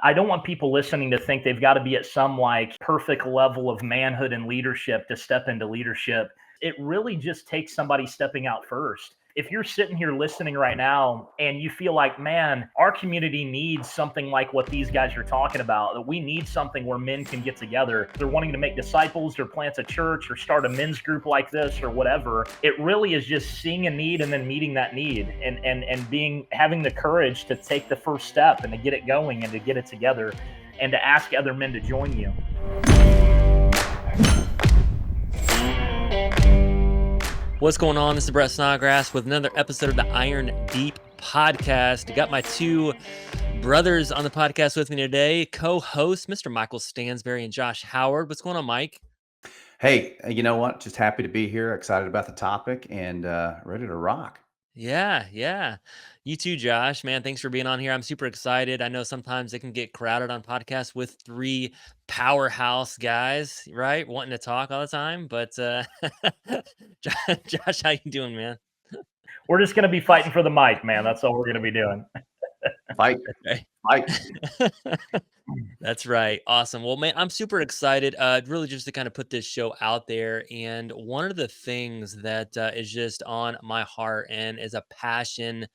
I don't want people listening to think they've got to be at some like perfect level of manhood and leadership to step into leadership. It really just takes somebody stepping out first. If you're sitting here listening right now and you feel like, man, our community needs something like what these guys are talking about, that we need something where men can get together. They're wanting to make disciples or plant a church or start a men's group like this or whatever. It really is just seeing a need and then meeting that need and having the courage to take the first step and to get it going and to get it together and to ask other men to join you. What's going on? This is Brett Snodgrass with another episode of the Iron Deep podcast. I got my two brothers on the podcast with me today, co-hosts Mr. Michael Stansberry and Josh Howard. What's going on, Mike? Hey, you know what? Just happy to be here, excited about the topic, and ready to rock. Yeah. You too, Josh. Man, thanks for being on here. I'm super excited. I know sometimes it can get crowded on podcasts with three powerhouse guys, right? Wanting to talk all the time. But Josh, how you doing, man? We're just going to be fighting for the mic, man. That's all we're going to be doing. Fight. That's right. Awesome. Well, man, I'm super excited. Really, just to kind of put this show out there. And one of the things that is just on my heart and is a passion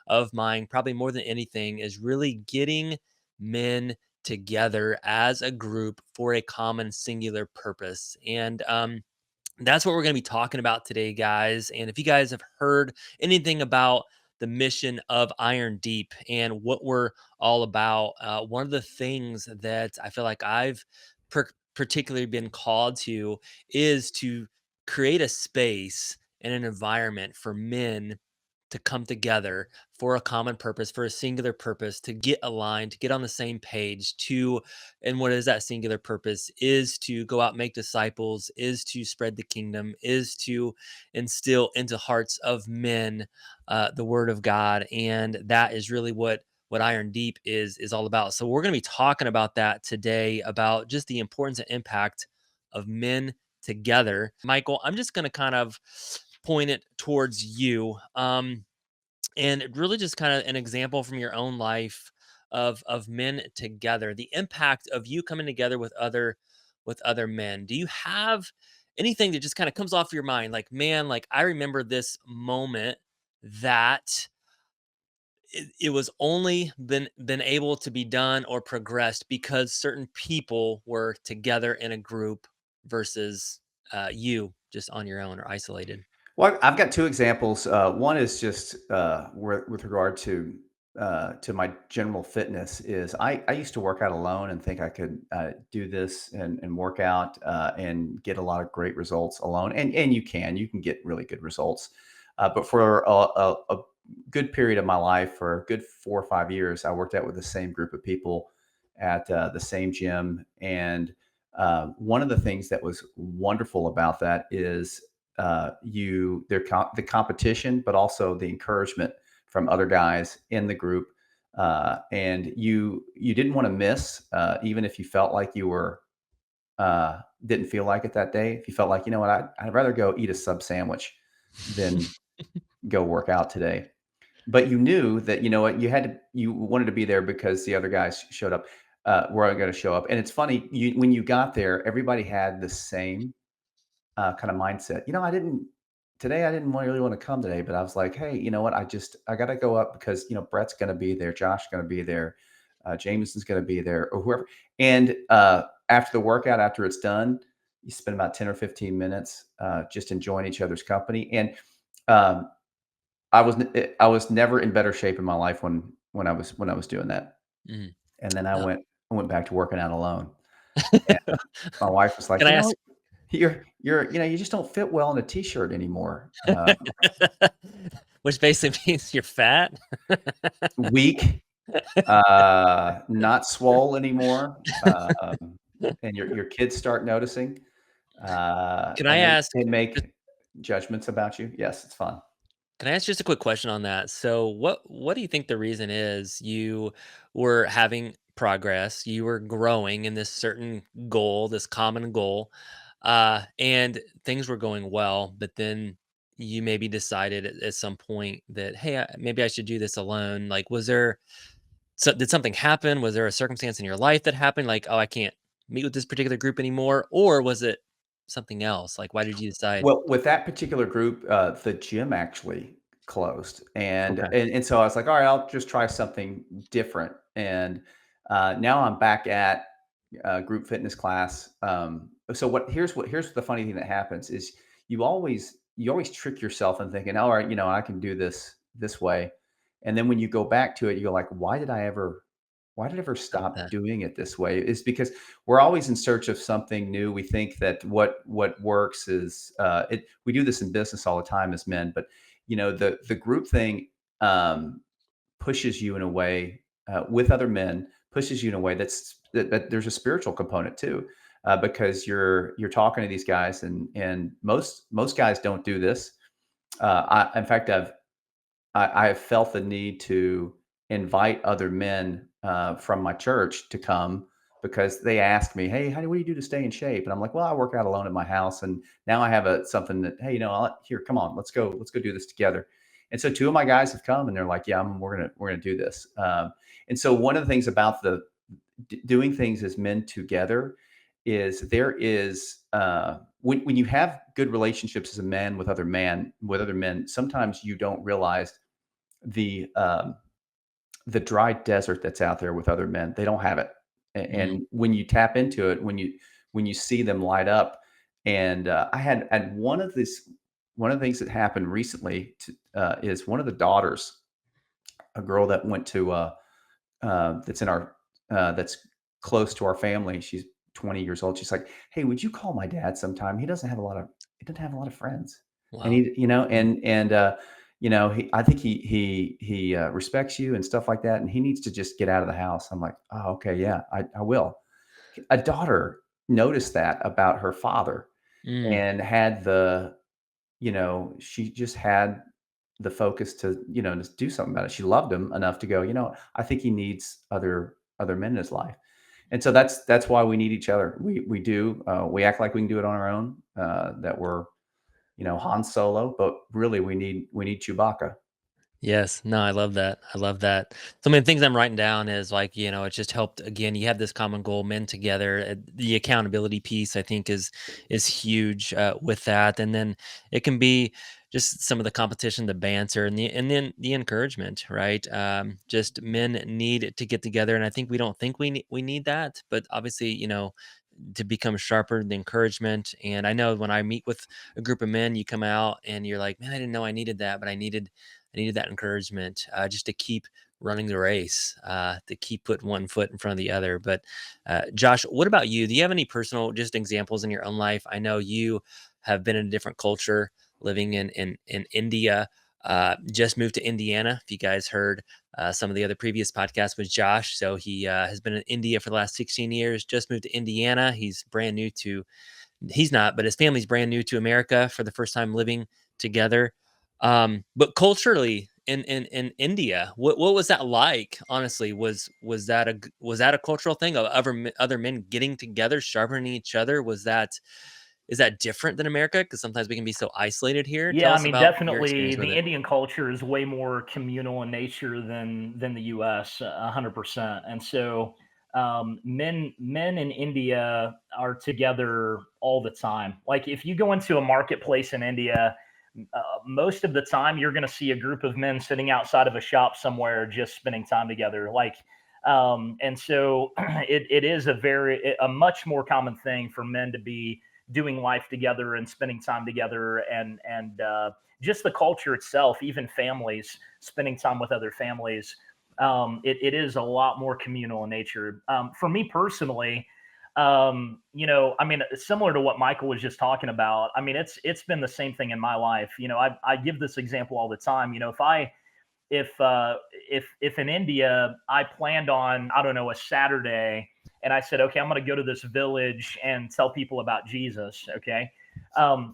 of mine, probably more than anything, is really getting men together as a group for a common singular purpose. And that's what we're going to be talking about today, guys. And if you guys have heard anything about the mission of Iron Deep and what we're all about, one of the things that I feel like I've particularly been called to is to create a space and an environment for men to come together for a common purpose, for a singular purpose, to get aligned, to get on the same page, and what is that singular purpose? Is to go out, make disciples, is to spread the kingdom, is to instill into hearts of men the word of God. And that is really what Iron Deep is all about. So we're going to be talking about that today, about just the importance and impact of men together. Michael, I'm just going to kind of point it towards you, and really just kind of an example from your own life of men together, the impact of you coming together with other men. Do you have anything that just kind of comes off your mind, like, man, like, I remember this moment that it was only been able to be done or progressed because certain people were together in a group versus you just on your own or isolated? Well, I've got two examples. One is just with regard to my general fitness. Is I used to work out alone and think I could do this and work out and get a lot of great results alone. And you can get really good results. But for a good period of my life, for a good 4 or 5 years, I worked out with the same group of people at the same gym. And one of the things that was wonderful about that is the competition, but also the encouragement from other guys in the group. And you didn't want to miss, even if you felt like you were, didn't feel like it that day. If you felt like, you know what, I'd rather go eat a sub sandwich than go work out today. But you knew that, you know what, you wanted to be there because the other guys showed up, were going to show up. And it's funny, when you got there, everybody had the same kind of mindset. I didn't really want to come today, but I was like, hey, you know what? I got to go up because, Brett's going to be there. Josh's going to be there. Jameson's going to be there, or whoever. And after the workout, after it's done, you spend about 10 or 15 minutes just enjoying each other's company. And I was never in better shape in my life when I was doing that. Mhm. And then I went back to working out alone. And my wife was like, Can I ask? you just don't fit well in a t-shirt anymore. Which basically means you're fat. Weak, not swole anymore. And your kids start noticing. Can I And ask? they make judgments about you. Yes, it's fun. Can I ask just a quick question on that? So, what do you think the reason is? You were having progress, you were growing in this certain goal, this common goal, and things were going well, but then you maybe decided at some point that, hey, maybe I should do this alone. Like, was there So did something happen? Was there a circumstance in your life that happened? Like, oh, I can't meet with this particular group anymore, or was it something else? Like, why did you decide? Well, with that particular group, the gym actually closed, and Okay, and so I was like, "All right, I'll just try something different." And now I'm back at group fitness class. So here's the funny thing that happens is you always trick yourself in thinking, "All right, I can do this way," and then when you go back to it, you go like, "Why did I ever got stop that. doing it this way?" It's because we're always in search of something new. We think that what works is it. We do this in business all the time as men, but the group thing pushes you in a way with other men, pushes you in a way that there's a spiritual component too, because you're talking to these guys, and most guys don't do this. In fact, I have felt the need to invite other men from my church to come because they ask me, "Hey, what do you do to stay in shape?" And I'm like, "Well, I work out alone at my house, and now I have something that, hey, here, come on, let's go do this together." And so two of my guys have come, and they're like, "Yeah, we're gonna do this." And so one of the things about the doing things as men together is there is when you have good relationships as a man with other men, sometimes you don't realize the um, the dry desert that's out there with other men. They don't have it, Mm, and when you tap into it, when you see them light up, and I had one of the things that happened recently is one of the daughters, a girl that went to that's in our that's close to our family. She's 20 years old. She's like, "Hey, would you call my dad sometime? He doesn't have a lot of friends, and wow. Mm, I think he respects you and stuff like that, and he needs to just get out of the house." I'm like, "Oh, okay, yeah, I will." A daughter noticed that about her father mm, and she just had the focus to, just do something about it. She loved him enough to go, I think he needs other men in his life. And so that's why we need each other. We do. We act like we can do it on our own. That we're, Han Solo, but really we need Chewbacca. yes. No, I love that. I love that. So many things I'm writing down is like, it's just helped again, you have this common goal, men together. The accountability piece I think is huge with that. And then it can be just some of the competition, the banter and then the encouragement, right? Just men need to get together. And I think we don't think we need that, but obviously, to become sharper, the encouragement. And I know when I meet with a group of men, you come out and you're like, man, I didn't know I needed that, but I needed that encouragement just to keep running the race, to keep putting one foot in front of the other. But Josh, what about you? Do you have any personal just examples in your own life? I know you have been in a different culture, living in India. Just moved to Indiana. If you guys heard some of the other previous podcasts with Josh, so he has been in India for the last 16 years. Just moved to Indiana. He's brand new to he's not, but his family's brand new to America for the first time living together. But culturally in India, what was that like? Honestly, was that a cultural thing of other men getting together, sharpening each other? Is that different than America? Because sometimes we can be so isolated here. Tell Yeah, I us mean, about your definitely experience with the it. Indian culture is way more communal in nature than the US, 100%. And so men in India are together all the time. Like if you go into a marketplace in India, most of the time you're going to see a group of men sitting outside of a shop somewhere just spending time together. And so it is a much more common thing for men to be doing life together and spending time together, and just the culture itself, even families spending time with other families. It is a lot more communal in nature. For me personally, I mean, similar to what Michael was just talking about. I mean, it's been the same thing in my life. I give this example all the time. If in India I planned on, I don't know, a Saturday, and I said, okay, I'm going to go to this village and tell people about Jesus. Okay,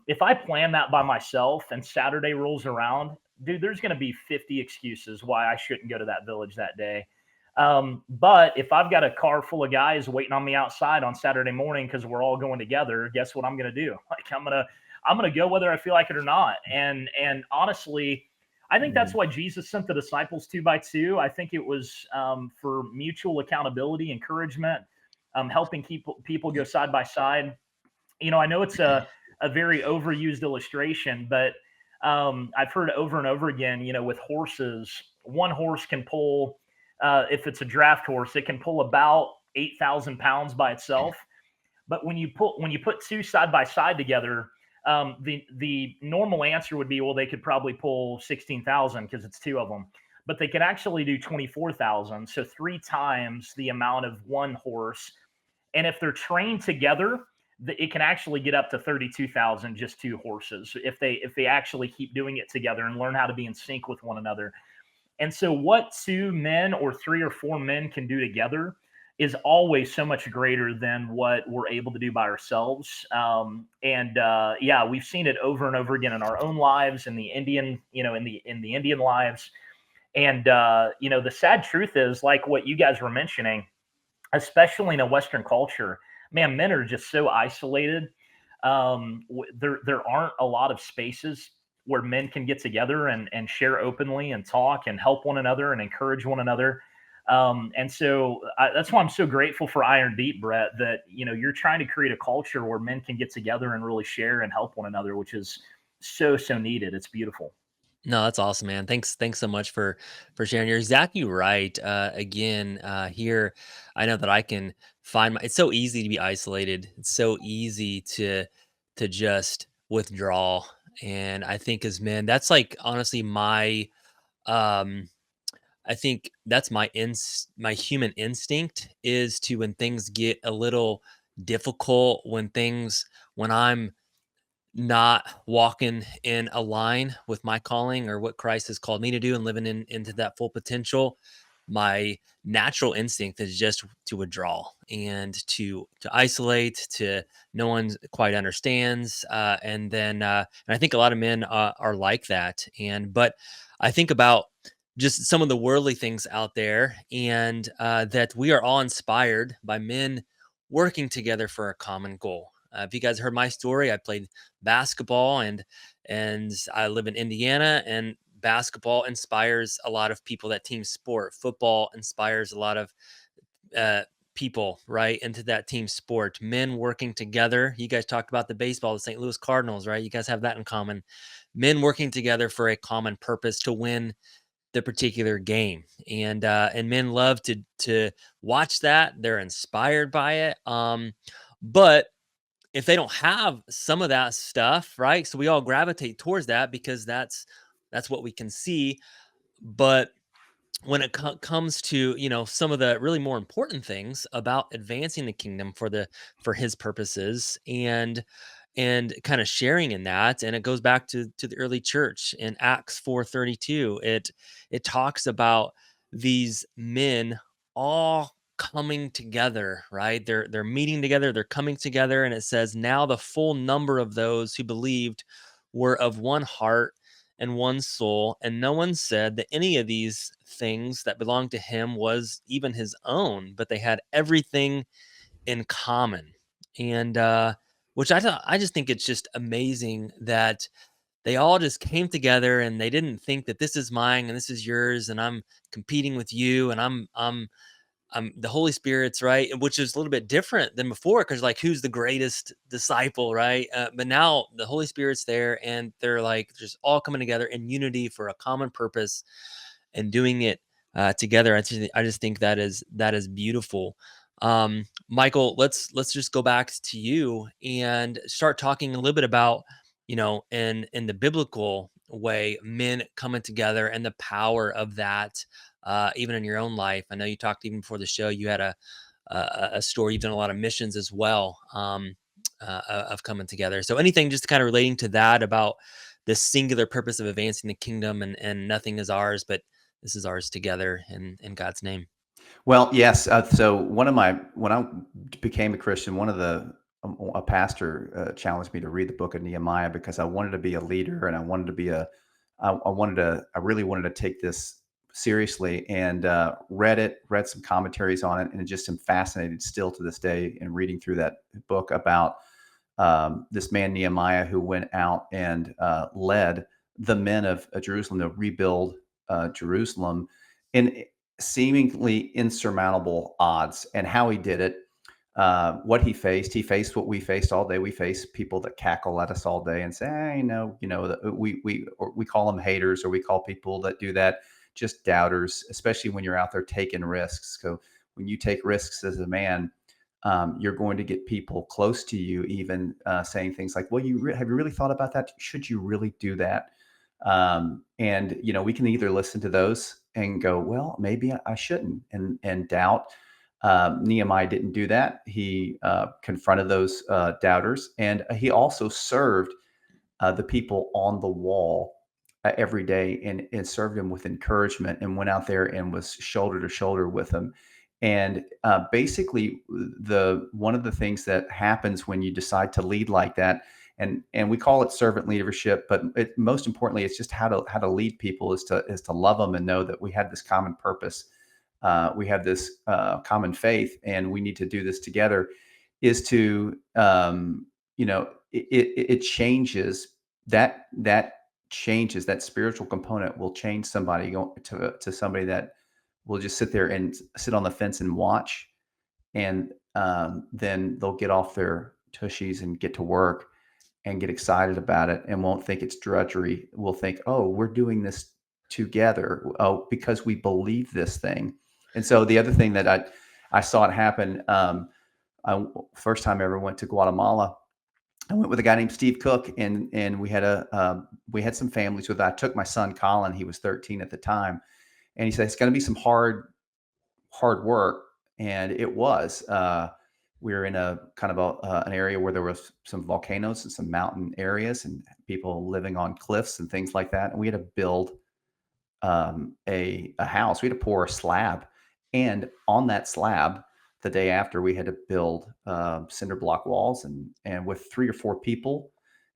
if I plan that by myself and Saturday rolls around, dude, there's going to be 50 excuses why I shouldn't go to that village that day. But if I've got a car full of guys waiting on me outside on Saturday morning because we're all going together, guess what I'm going to do? Like I'm gonna go whether I feel like it or not. And honestly, I think that's Mhm. why Jesus sent the disciples two by two. I think it was for mutual accountability, encouragement, helping people go side by side. I know it's a very overused illustration, but I've heard over and over again, with horses, one horse can pull, if it's a draft horse, it can pull about 8,000 pounds by itself. But when you put two side by side together, the normal answer would be, well, they could probably pull 16,000 because it's two of them, but they could actually do 24,000, so three times the amount of one horse. And if they're trained together, it can actually get up to 32,000, just two horses, if they actually keep doing it together and learn how to be in sync with one another. And so, what two men or three or four men can do together is always so much greater than what we're able to do by ourselves. And yeah, we've seen it over and over again in our own lives, in the Indian, in the Indian lives. And the sad truth is, like what you guys were mentioning, especially in a Western culture, man, men are just so isolated. There aren't a lot of spaces where men can get together and share openly and talk and help one another and encourage one another. And so that's why I'm so grateful for Iron Deep, Brett, that you're trying to create a culture where men can get together and really share and help one another, which is so needed. It's beautiful. No, that's awesome, man. Thanks so much for sharing. You're exactly right. Here, I know that I can find my. It's so easy to be isolated. It's so easy to just withdraw. And I think as men, that's like honestly my. Um, I think that's my human instinct is to, when things get a little difficult, when I'm not walking in a line with my calling or what Christ has called me to do and living into that full potential, my natural instinct is just to withdraw and to isolate, to no one quite understands, and I think a lot of men are like that. But I think about just some of the worldly things out there, and that we are all inspired by men working together for a common goal. If you guys heard my story, I played basketball, and I live in Indiana, and basketball inspires a lot of people. That team sport. Football inspires a lot of uh, people, right, into that team sport. Men working together. You guys talked about the baseball, the St. Louis Cardinals, right? You guys have that in common. Men working together for a common purpose to win the particular game, and men love to watch that. They're inspired by it. But if they don't have some of that stuff, right? So we all gravitate towards that because that's what we can see. But when it comes to some of the really more important things about advancing the kingdom for his purposes, and kind of sharing in that, and it goes back to the early church in Acts 4:32. It talks about these men all coming together, right? They're meeting together, they're coming together, and it says, now the full number of those who believed were of one heart and one soul, and no one said that any of these things that belonged to him was even his own, but they had everything in common. And which I just think it's just amazing that they all just came together, and they didn't think that this is mine and this is yours, and I'm competing with you, and I'm the Holy Spirit's, right, which is a little bit different than before, because like, who's the greatest disciple, right? But now the Holy Spirit's there, and they're like just all coming together in unity for a common purpose and doing it together. I just think that is beautiful. Michael, let's just go back to you and start talking a little bit about, in the biblical way, men coming together and the power of that, even in your own life. I know you talked even before the show. You had a story. You've done a lot of missions as well, of coming together. So anything just kind of relating to that, about the singular purpose of advancing the kingdom, and nothing is ours, but this is ours together in God's name. Well, yes. So when I became a Christian, a pastor challenged me to read the book of Nehemiah because I wanted to be a leader, and I really wanted to take this seriously, and read some commentaries on it, and just am fascinated still to this day in reading through that book about this man Nehemiah, who went out and led the men of Jerusalem to rebuild Jerusalem in seemingly insurmountable odds. And how he did it, what he faced what we faced all day. We face people that cackle at us all day and say, hey, we call them haters, or we call people that do that just doubters, especially when you're out there taking risks. So when you take risks as a man, you're going to get people close to you, even saying things like, well, have you really thought about that? Should you really do that? And we can either listen to those and go, well, maybe I shouldn't, and doubt. Nehemiah didn't do that. He confronted those doubters, and he also served the people on the wall every day, and served them with encouragement, and went out there and was shoulder to shoulder with them. And basically, one of the things that happens when you decide to lead like that, and we call it servant leadership, but most importantly, it's just how to lead people is to love them and know that we have this common purpose, we have this common faith, and we need to do this together. Is to it changes that changes that spiritual component will change somebody to somebody that will just sit there and sit on the fence and watch, and then they'll get off their tushies and get to work and get excited about it, and won't think it's drudgery. We'll think, oh, we're doing this together, oh, because we believe this thing. And so the other thing that I saw it happen, first time I ever went to Guatemala, I went with a guy named Steve Cook, and we had some families with. I took my son Colin, he was 13 at the time, and he said it's going to be some hard work, and it was. We were in a kind of an area where there was some volcanoes and some mountain areas, and people living on cliffs and things like that. And we had to build a house. We had to pour a slab, and on that slab, the day after, we had to build cinder block walls, and with 3 or 4 people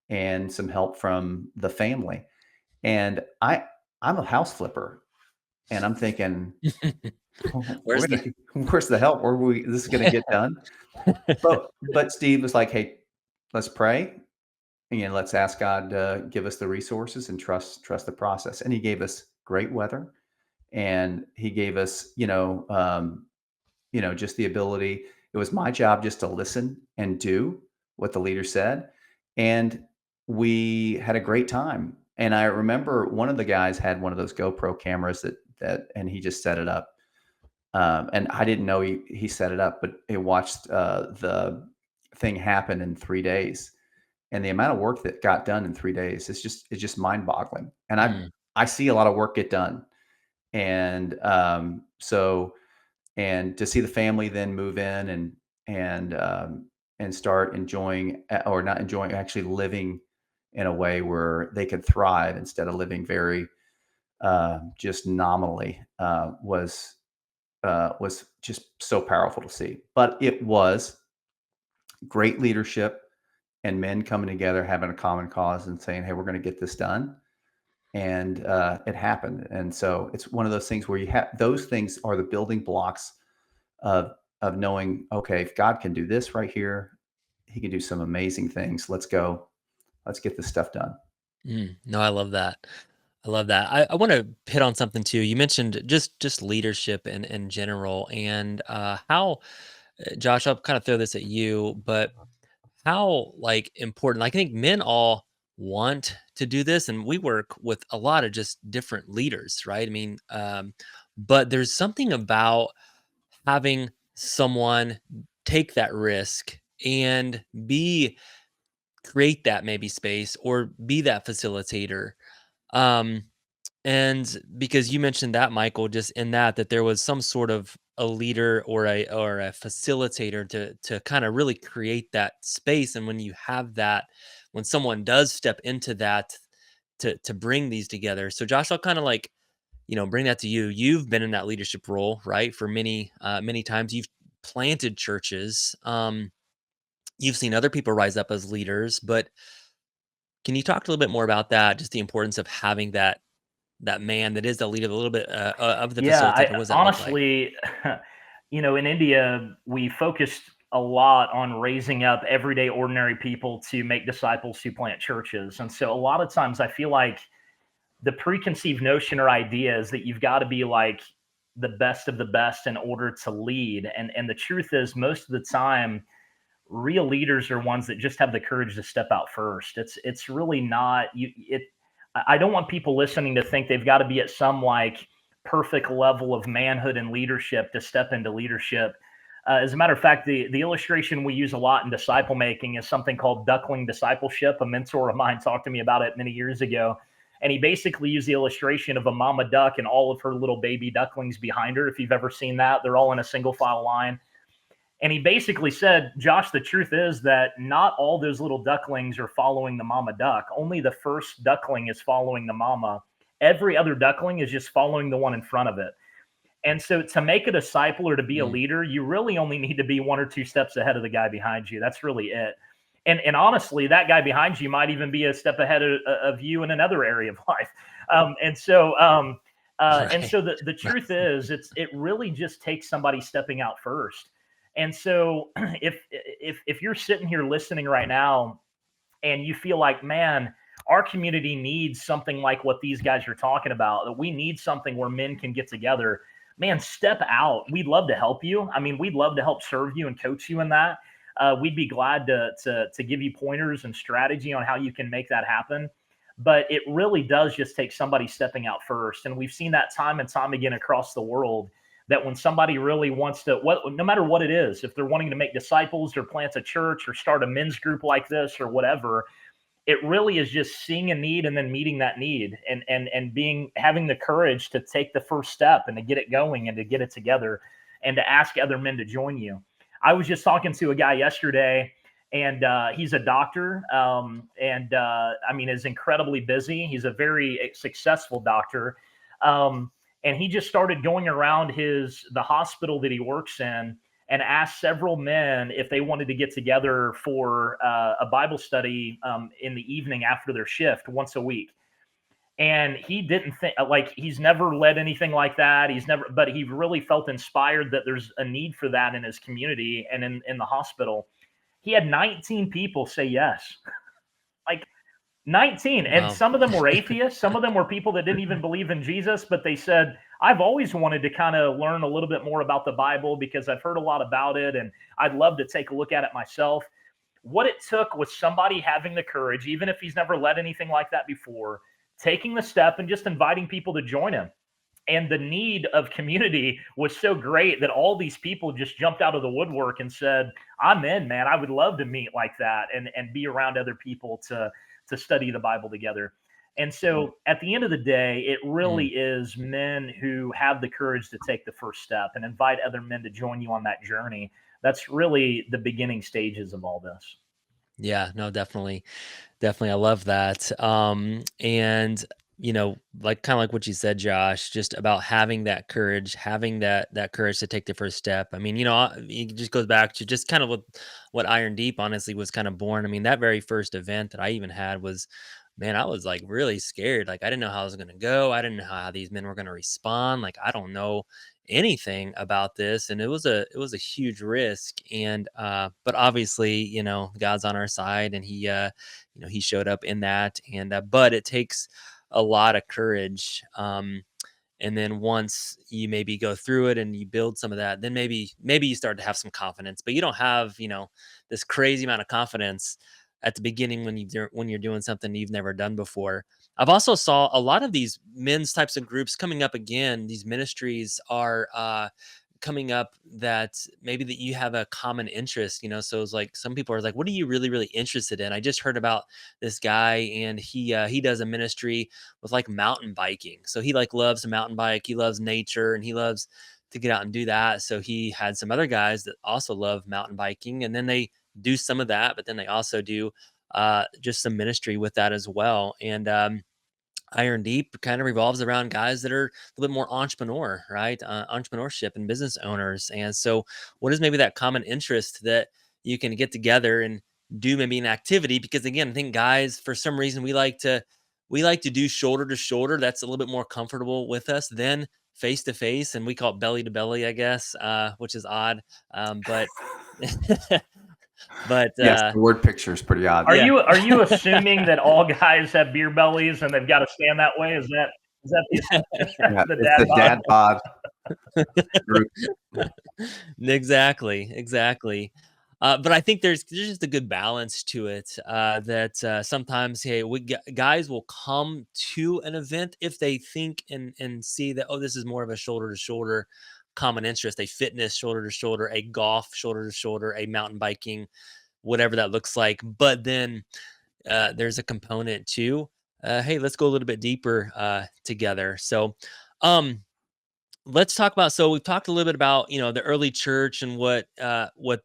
and some help from the family. And I'm a house flipper, and I'm thinking, Where's where's the help? This is going to get done? But Steve was like, hey, let's pray, and let's ask God to give us the resources and trust the process. And he gave us great weather, and he gave us, just the ability. It was my job just to listen and do what the leader said. And we had a great time. And I remember one of the guys had one of those GoPro cameras and he just set it up. And I didn't know he set it up, but it watched the thing happen in 3 days. And the amount of work that got done in 3 days it's just mind boggling. And I see a lot of work get done. And and to see the family then move in and start enjoying, or not enjoying, actually living in a way where they could thrive instead of living very just nominally, was just so powerful to see. But it was great leadership and men coming together, having a common cause and saying, hey, we're going to get this done. And it happened. And so it's one of those things where those things are the building blocks of knowing, okay, if God can do this right here, he can do some amazing things. Let's go. Let's get this stuff done. No, I love that. I love that. I want to hit on something too. You mentioned just leadership in general, and how Josh, I'll kind of throw this at you, but how like important, I think men all want to do this, and we work with a lot of just different leaders, right? I mean, but there's something about having someone take that risk and create that maybe space or be that facilitator. Um, and because you mentioned that, Michael, just in that there was some sort of a leader or a facilitator to kind of really create that space. And when you have that, when someone does step into that to bring these together. So Josh, I'll kind of like, bring that to you. You've been in that leadership role, right? For many times you've planted churches. You've seen other people rise up as leaders, but can you talk a little bit more about that? Just the importance of having that man that is the leader, a little bit of the Yeah, facilitator. I What does that look like? honestly, in India, we focused a lot on raising up everyday ordinary people to make disciples who plant churches. And so a lot of times I feel like the preconceived notion or idea is that you've got to be like the best of the best in order to lead. And the truth is, most of the time, real leaders are ones that just have the courage to step out first. It's really not you. I don't want people listening to think they've got to be at some like perfect level of manhood and leadership to step into leadership. As a matter of fact, the illustration we use a lot in disciple making is something called duckling discipleship. A mentor of mine talked to me about it many years ago. And he basically used the illustration of a mama duck and all of her little baby ducklings behind her. If you've ever seen that, they're all in a single file line. And he basically said, Josh, the truth is that not all those little ducklings are following the mama duck. Only the first duckling is following the mama. Every other duckling is just following the one in front of it. And so to make a disciple or to be a leader, you really only need to be one or two steps ahead of the guy behind you. That's really it. And honestly, that guy behind you might even be a step ahead of you in another area of life. And so the truth is, it really just takes somebody stepping out first. And so if you're sitting here listening right now and you feel like, man, our community needs something like what these guys are talking about, that we need something where men can get together, man, step out. We'd love to help you. I mean, we'd love to help serve you and coach you in that. We'd be glad to give you pointers and strategy on how you can make that happen. But it really does just take somebody stepping out first. And we've seen that time and time again across the world, that when somebody really wants to, no matter what it is, if they're wanting to make disciples or plant a church or start a men's group like this or whatever, it really is just seeing a need and then meeting that need and having the courage to take the first step and to get it going and to get it together and to ask other men to join you. I was just talking to a guy yesterday, and he's a doctor, I mean, is incredibly busy. He's a very successful doctor. And he just started going around the hospital that he works in and asked several men if they wanted to get together for a Bible study in the evening after their shift once a week. And he didn't think, like, he's never led anything like that. But he really felt inspired that there's a need for that in his community and in the hospital. He had 19 people say yes. Like, 19. And Wow. some of them were atheists. Some of them were people that didn't even believe in Jesus, but they said, I've always wanted to kind of learn a little bit more about the Bible because I've heard a lot about it and I'd love to take a look at it myself. What it took was somebody having the courage, even if he's never led anything like that before, taking the step and just inviting people to join him. And the need of community was so great that all these people just jumped out of the woodwork and said, I'm in, man. I would love to meet like that and be around other people to study the Bible together. And so at the end of the day, it really is men who have the courage to take the first step and invite other men to join you on that journey. That's really the beginning stages of all this. Yeah, no, definitely. Definitely. I love that. And like kind of like what you said, Josh, just about having that courage, having that courage to take the first step. I mean, it just goes back to just kind of what Iron Deep honestly was kind of born. I mean, that very first event that I even had was, man, I was like really scared. Like I didn't know how I was gonna go. I didn't know how these men were gonna respond. Like I don't know anything about this. And it was a huge risk. And but obviously, God's on our side and he showed up in that. And but it takes a lot of courage. And then once you maybe go through it and you build some of that, then maybe you start to have some confidence, but you don't have, this crazy amount of confidence at the beginning when you're doing something you've never done before. I've also saw a lot of these men's types of groups coming up again. These ministries are coming up that maybe that you have a common interest, so it's like some people are like, what are you really really interested in? I just heard about this guy, and he does a ministry with like mountain biking. So he like loves to mountain bike, he loves nature, and he loves to get out and do that. So he had some other guys that also love mountain biking, and then they do some of that, but then they also do just some ministry with that as well. And Iron Deep kind of revolves around guys that are a little bit more entrepreneur, right? Entrepreneurship and business owners. And so, what is maybe that common interest that you can get together and do maybe an activity? Because again, I think guys, for some reason, we like to do shoulder to shoulder. That's a little bit more comfortable with us than face to face, and we call it belly to belly, I guess, which is odd. But But Yes, the word picture is pretty odd. Are yeah. you assuming that all guys have beer bellies and they've got to stand that way? Is that the assumption? Yeah, The it's dad the bod? dad bod group. Exactly. But I think there's just a good balance to it. That sometimes, hey, guys will come to an event if they think and see that, oh, this is more of a shoulder to shoulder common interest, a fitness shoulder to shoulder, a golf shoulder to shoulder, a mountain biking, whatever that looks like. But then there's a component to, hey, let's go a little bit deeper together. So, um, let's talk about, so we've talked a little bit about, the early church and what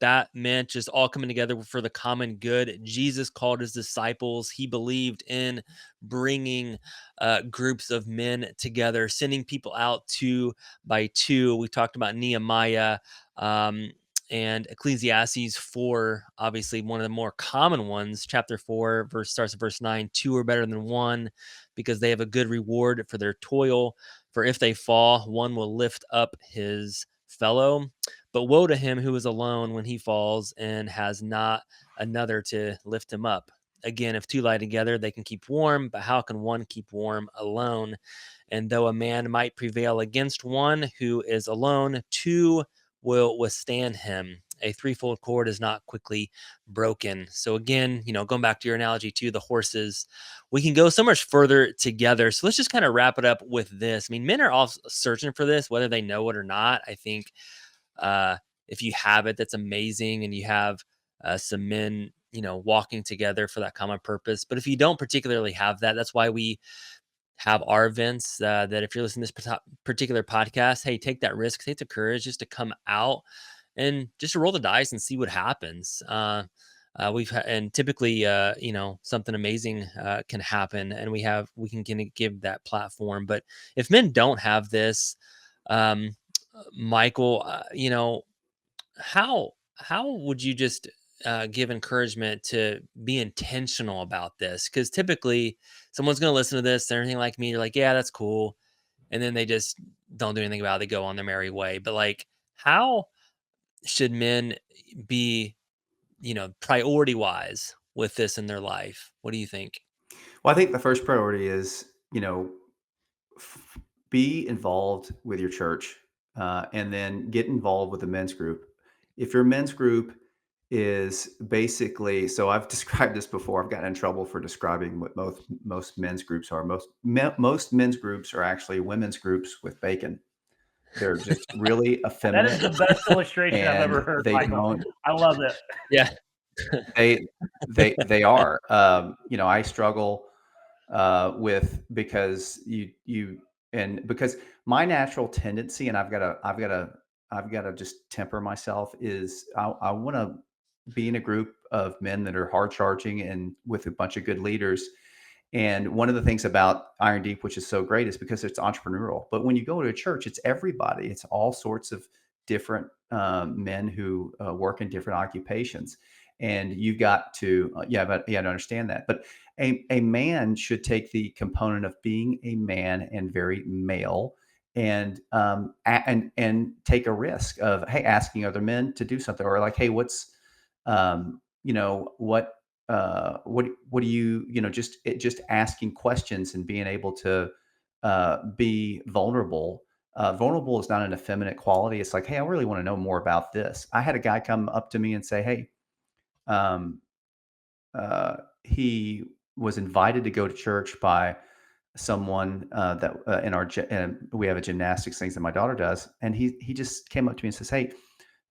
that meant, just all coming together for the common good. Jesus called his disciples. He believed in bringing groups of men together, sending people out two by two. We talked about Nehemiah, um, and Ecclesiastes 4, obviously one of the more common ones. Chapter 4 verse starts at verse 9. Two are better than one because they have a good reward for their toil. For if they fall, one will lift up his fellow. But woe to him who is alone when he falls and has not another to lift him up. Again, if two lie together, they can keep warm, but how can one keep warm alone? And though a man might prevail against one who is alone, two will withstand him. A threefold cord is not quickly broken. So again, going back to your analogy to the horses, we can go so much further together. So let's just kind of wrap it up with this. I mean, men are all searching for this, whether they know it or not. I think uh, if you have it, that's amazing. And you have some men, walking together for that common purpose. But if you don't particularly have that, that's why we have our events, that if you're listening to this particular podcast, hey, take that risk, take the courage just to come out and just to roll the dice and see what happens. And typically, something amazing can happen, and we can kind of give that platform. But if men don't have this, um, Michael, how would you just give encouragement to be intentional about this? Because typically, someone's going to listen to this, and everything like me, you're like, yeah, that's cool, and then they just don't do anything about it. They go on their merry way. But like, how should men be, priority wise with this in their life? What do you think? Well, I think the first priority is, be involved with your church, and then get involved with the men's group. If your men's group is basically, so I've described this before. I've gotten in trouble for describing what most men's groups are. Most men's groups are actually women's groups with bacon. They're just really That is effeminate, the best illustration I've ever and heard, they Michael. don't. I love it. Yeah. They they are. I struggle with, because because my natural tendency, and I've got to just temper myself, is I want to be in a group of men that are hard charging and with a bunch of good leaders. And one of the things about Iron Deep, which is so great, is because it's entrepreneurial. But when you go to a church, it's everybody. It's all sorts of different men who work in different occupations, and you've got to but you have to understand that. But a man should take the component of being a man and very male, and and take a risk of, hey, asking other men to do something, or like, hey, what's what do you, just asking questions and being able to be vulnerable. Vulnerable is not an effeminate quality. It's like, hey, I really want to know more about this. I had a guy come up to me and say, hey, um, he was invited to go to church by someone that in our we have a gymnastics things that my daughter does, and he just came up to me and says, hey,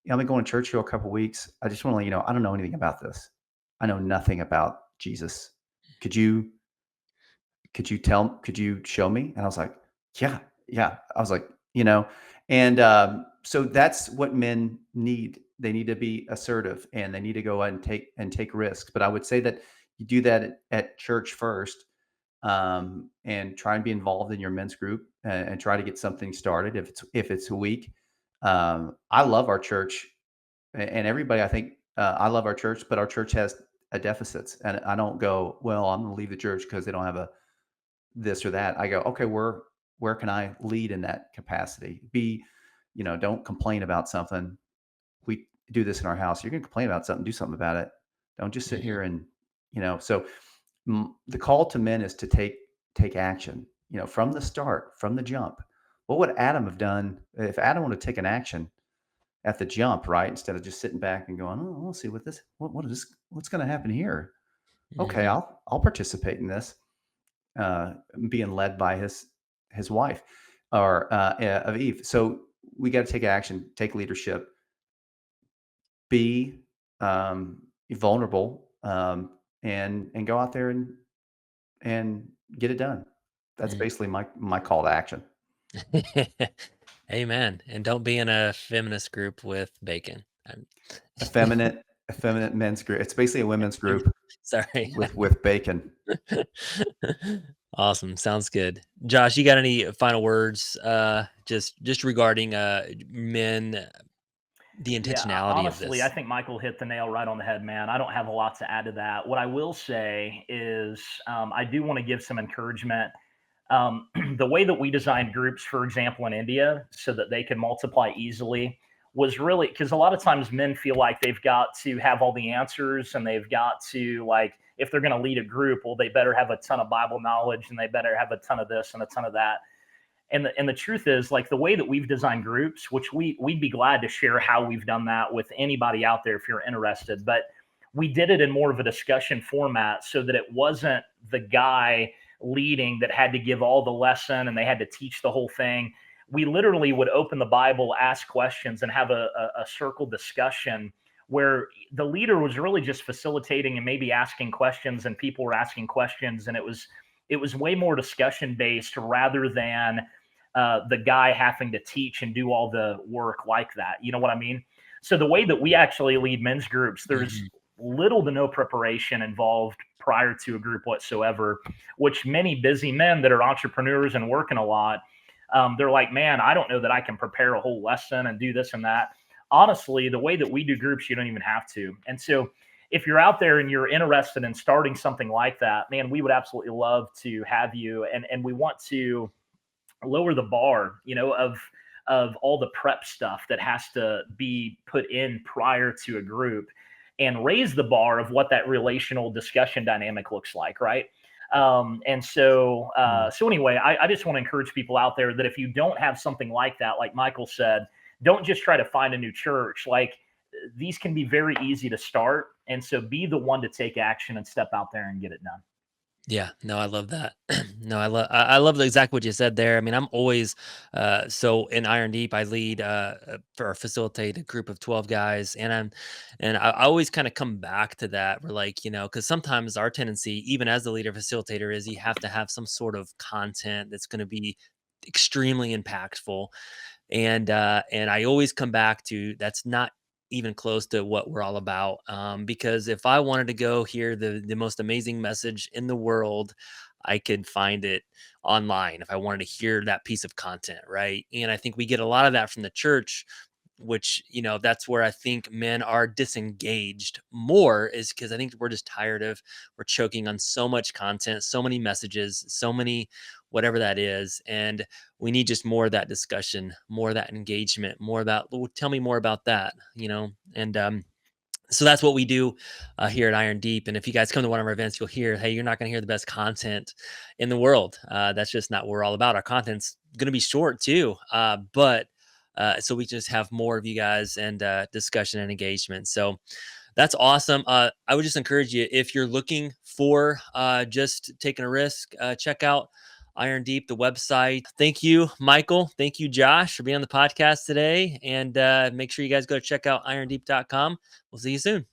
I've been going to church for a couple weeks. I just want to let you know, I don't know anything about this. I know nothing about Jesus. Could you could you show me? And I was like, yeah, yeah. I was like, and so that's what men need. They need to be assertive, and they need to go out and take risks. But I would say that you do that at church first, and try and be involved in your men's group, and try to get something started if it's a week. I love our church, and everybody. I think I love our church, but our church has a deficits, and I don't go, well, I'm going to leave the church because they don't have a this or that. I go, okay, where can I lead in that capacity? Don't complain about something. do this in our house. You're going to complain about something, do something about it. Don't just sit here and, so the call to men is to take action, from the start, from the jump. What would Adam have done if Adam would have taken action at the jump, right? Instead of just sitting back and going, oh, we'll see what's going to happen here. Okay, Mhm. I'll participate in this, being led by his wife or of Eve. So we got to take action, take leadership, be vulnerable, and go out there and get it done. That's Mm. basically my call to action. Amen. And don't be in a feminist group with bacon. Effeminate, effeminate men's group. It's basically a women's group Sorry. with bacon. Awesome. Sounds good. Josh, you got any final words just regarding men, the Yeah, intentionality of honestly, I this? think Michael hit the nail right on the head, man. I don't have a lot to add to that. What I will say is, I do want to give some encouragement. The way that we designed groups, for example, in India, so that they can multiply easily, was really because a lot of times men feel like they've got to have all the answers and they've got to, like, if they're going to lead a group, well, they better have a ton of Bible knowledge and they better have a ton of this and a ton of that. And the truth is, like, the way that we've designed groups, which we'd be glad to share how we've done that with anybody out there if you're interested, but we did it in more of a discussion format so that it wasn't the guy leading that had to give all the lesson and they had to teach the whole thing. We literally would open the Bible, ask questions, and have a circle discussion where the leader was really just facilitating and maybe asking questions, and people were asking questions, and it was way more discussion based rather than the guy having to teach and do all the work like that. You know what I mean? So the way that we actually lead men's groups, there's Mhm. little to no preparation involved prior to a group whatsoever, which many busy men that are entrepreneurs and working a lot, they're like, man, I don't know that I can prepare a whole lesson and do this and that. Honestly, the way that we do groups, you don't even have to. And so if you're out there and you're interested in starting something like that, man, we would absolutely love to have you. And we want to lower the bar, of all the prep stuff that has to be put in prior to a group, and raise the bar of what that relational discussion dynamic looks like, right? And so Mm. so anyway, I just want to encourage people out there that if you don't have something like that, like Michael said, don't just try to find a new church. Like, these can be very easy to start, and so be the one to take action and step out there and get it done. Yeah, no, I love that. No, I love exactly what you said there. I mean, I'm always so in Iron Deep, I lead for or facilitate a group of 12 guys, and I always kind of come back to that. We're like, because sometimes our tendency, even as the leader facilitator, is you have to have some sort of content that's going to be extremely impactful, and I always come back to that's not even close to what we're all about. Because if I wanted to go hear the most amazing message in the world, I could find it online if I wanted to hear that piece of content, right? And I think we get a lot of that from the church, which that's where I think men are disengaged more, is because I think we're choking on so much content, so many messages, so many whatever that is, and we need just more of that discussion, more of that engagement, more about, "Well, tell me more about that," and so that's what we do here at Iron Deep. And if you guys come to one of our events, you'll hear, hey, you're not going to hear the best content in the world. That's just not what we're all about. Our content's going to be short too, but so we just have more of you guys and discussion and engagement. So that's awesome. I would just encourage you, if you're looking for just taking a risk, check out Iron Deep, the website. Thank you, Michael. Thank you, Josh, for being on the podcast today. And make sure you guys go check out irondeep.com. We'll see you soon.